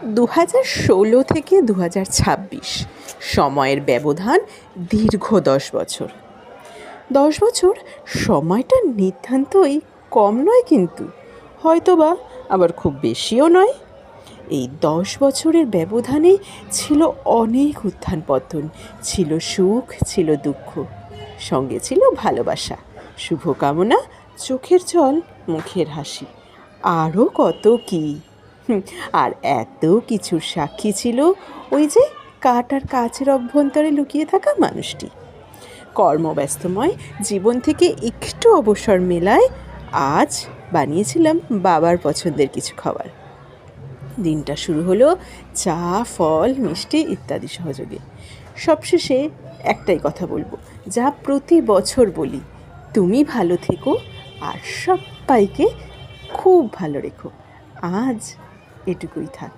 2016 থেকে 2026 সময়ের ব্যবধান দীর্ঘ 10 বছর। 10 বছর সময়টা নিতান্তই কম নয়, কিন্তু হয়তোবা আবার খুব বেশিও নয়। এই 10 বছরের ব্যবধানে ছিল অনেক উত্থান পতন, ছিল সুখ, ছিল দুঃখ, সঙ্গে ছিল ভালোবাসা, শুভকামনা, চোখের জল, মুখের হাসি, আরও কত কী। আর এত কিছুর সাক্ষী ছিল ওই যে কাঠ আর কাচের অভ্যন্তরে লুকিয়ে থাকা মানুষটি। কর্মব্যস্তময় জীবন থেকে একটু অবসর মেলায় আজ বানিয়েছিলাম বাবার পছন্দের কিছু খাবার। দিনটা শুরু হলো চা, ফল, মিষ্টি ইত্যাদি সহযোগে। সবশেষে একটাই কথা বলবো, যা প্রতি বছর বলি, তুমি ভালো থেকো আর সবাইকে খুব ভালো রেখো। আজ এটুকুই থাক।